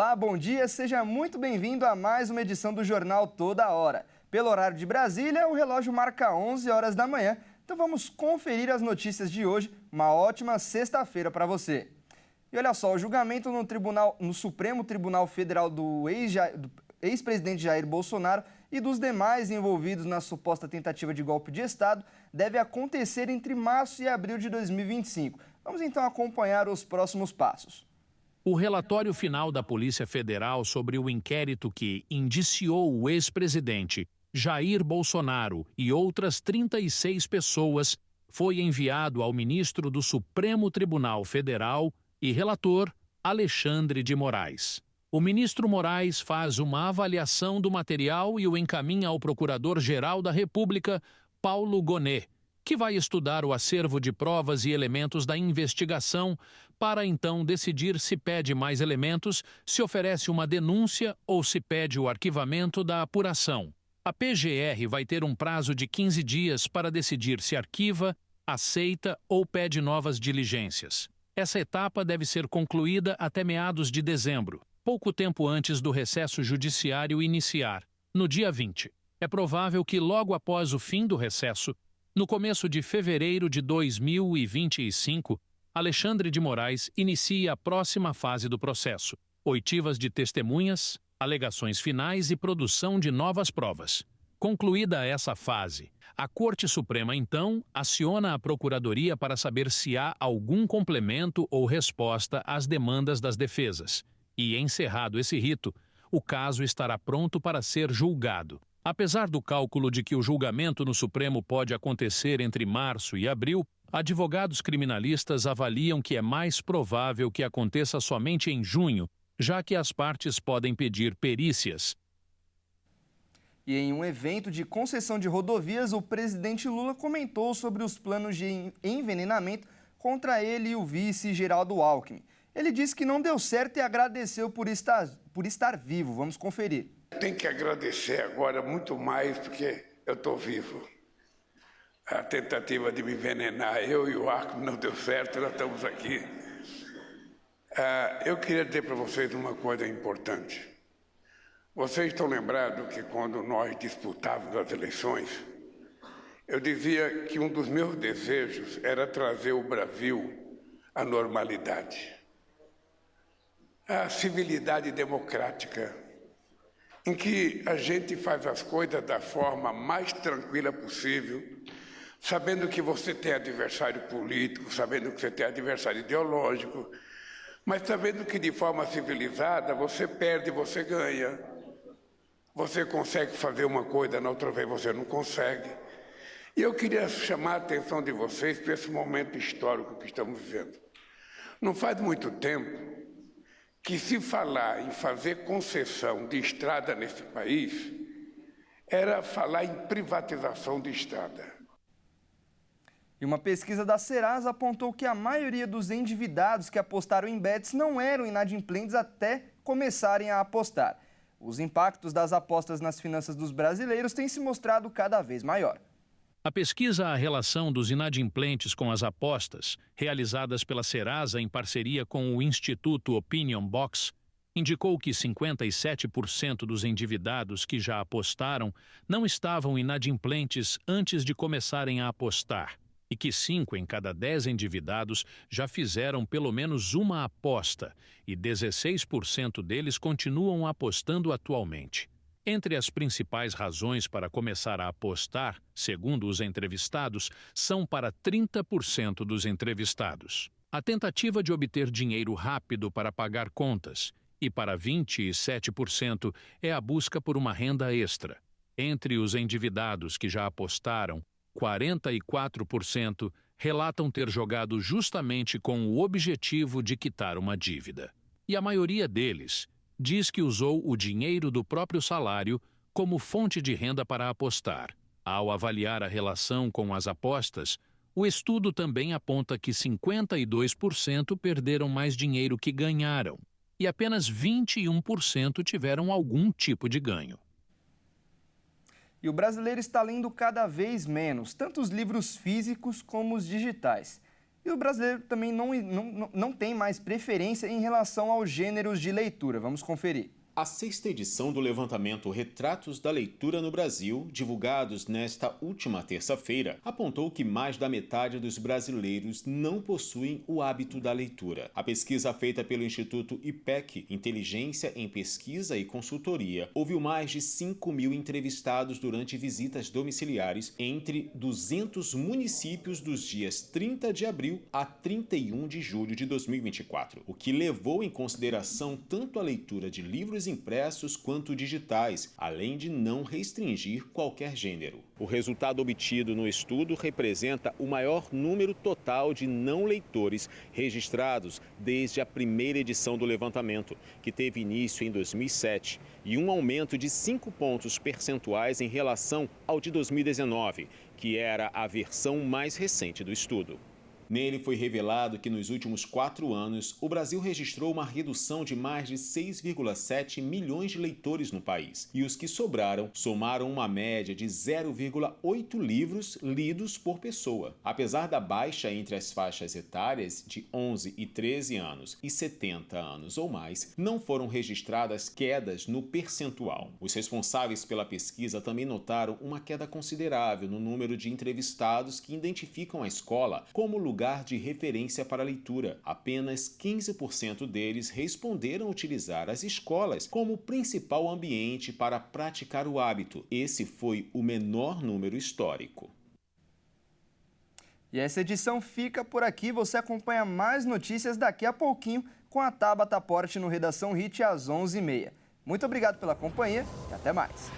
Olá, bom dia, seja muito bem-vindo a mais uma edição do Jornal Toda Hora. Pelo horário de Brasília, o relógio marca 11 horas da manhã, então vamos conferir as notícias de hoje. Uma ótima sexta-feira para você. E olha só, o julgamento no Supremo Tribunal Federal do ex-presidente Jair Bolsonaro e dos demais envolvidos na suposta tentativa de golpe de Estado deve acontecer entre março e abril de 2025. Vamos então acompanhar os próximos passos. O relatório final da Polícia Federal sobre o inquérito que indiciou o ex-presidente Jair Bolsonaro e outras 36 pessoas foi enviado ao ministro do Supremo Tribunal Federal e relator Alexandre de Moraes. O ministro Moraes faz uma avaliação do material e o encaminha ao Procurador-Geral da República, Paulo Gonet, que vai estudar o acervo de provas e elementos da investigação para então decidir se pede mais elementos, se oferece uma denúncia ou se pede o arquivamento da apuração. A PGR vai ter um prazo de 15 dias para decidir se arquiva, aceita ou pede novas diligências. Essa etapa deve ser concluída até meados de dezembro, pouco tempo antes do recesso judiciário iniciar, no dia 20. É provável que logo após o fim do recesso, no começo de fevereiro de 2025, Alexandre de Moraes inicie a próxima fase do processo: oitivas de testemunhas, alegações finais e produção de novas provas. Concluída essa fase, a Corte Suprema, então, aciona a Procuradoria para saber se há algum complemento ou resposta às demandas das defesas. E, encerrado esse rito, o caso estará pronto para ser julgado. Apesar do cálculo de que o julgamento no Supremo pode acontecer entre março e abril, advogados criminalistas avaliam que é mais provável que aconteça somente em junho, já que as partes podem pedir perícias. E em um evento de concessão de rodovias, o presidente Lula comentou sobre os planos de envenenamento contra ele e o vice Geraldo Alckmin. Ele disse que não deu certo e agradeceu por estar vivo. Vamos conferir. Tenho que agradecer agora muito mais porque eu estou vivo. A tentativa de me envenenar, eu e o Alckmin, não deu certo, nós estamos aqui. Eu queria dizer para vocês uma coisa importante. Vocês estão lembrados que quando nós disputávamos as eleições, eu dizia que um dos meus desejos era trazer o Brasil à normalidade, à civilidade democrática, em que a gente faz as coisas da forma mais tranquila possível, sabendo que você tem adversário político, sabendo que você tem adversário ideológico, mas sabendo que de forma civilizada você perde, você ganha. Você consegue fazer uma coisa, na outra vez você não consegue. E eu queria chamar a atenção de vocês para esse momento histórico que estamos vivendo. Não faz muito tempo que se falar em fazer concessão de estrada nesse país era falar em privatização de estrada. E uma pesquisa da Serasa apontou que a maioria dos endividados que apostaram em bets não eram inadimplentes até começarem a apostar. Os impactos das apostas nas finanças dos brasileiros têm se mostrado cada vez maior. A pesquisa A Relação dos Inadimplentes com as Apostas, realizadas pela Serasa em parceria com o Instituto Opinion Box, indicou que 57% dos endividados que já apostaram não estavam inadimplentes antes de começarem a apostar, e que 5 em cada 10 endividados já fizeram pelo menos uma aposta, e 16% deles continuam apostando atualmente. Entre as principais razões para começar a apostar, segundo os entrevistados, são para 30% dos entrevistados. A tentativa de obter dinheiro rápido para pagar contas, e para 27% é a busca por uma renda extra. Entre os endividados que já apostaram, 44% relatam ter jogado justamente com o objetivo de quitar uma dívida. E a maioria deles diz que usou o dinheiro do próprio salário como fonte de renda para apostar. Ao avaliar a relação com as apostas, o estudo também aponta que 52% perderam mais dinheiro que ganharam e apenas 21% tiveram algum tipo de ganho. E o brasileiro está lendo cada vez menos, tanto os livros físicos como os digitais. E o brasileiro também não tem mais preferência em relação aos gêneros de leitura. Vamos conferir. A 6ª edição do levantamento Retratos da Leitura no Brasil, divulgados nesta última terça-feira, apontou que mais da metade dos brasileiros não possuem o hábito da leitura. A pesquisa feita pelo Instituto IPEC, Inteligência em Pesquisa e Consultoria, ouviu mais de 5.000 entrevistados durante visitas domiciliares entre 200 municípios dos dias 30 de abril a 31 de julho de 2024, o que levou em consideração tanto a leitura de livros impressos quanto digitais, além de não restringir qualquer gênero. O resultado obtido no estudo representa o maior número total de não leitores registrados desde a primeira edição do levantamento, que teve início em 2007, e um aumento de 5 pontos percentuais em relação ao de 2019, que era a versão mais recente do estudo. Nele foi revelado que nos últimos 4 anos, o Brasil registrou uma redução de mais de 6,7 milhões de leitores no país. E os que sobraram somaram uma média de 0,8 livros lidos por pessoa. Apesar da baixa entre as faixas etárias de 11 e 13 anos e 70 anos ou mais, não foram registradas quedas no percentual. Os responsáveis pela pesquisa também notaram uma queda considerável no número de entrevistados que identificam a escola como lugar de referência para a leitura. Apenas 15% deles responderam utilizar as escolas como principal ambiente para praticar o hábito. Esse foi o menor número histórico. E essa edição fica por aqui. Você acompanha mais notícias daqui a pouquinho com a Tabata Porte no Redação Hit às 11h30. Muito obrigado pela companhia e até mais.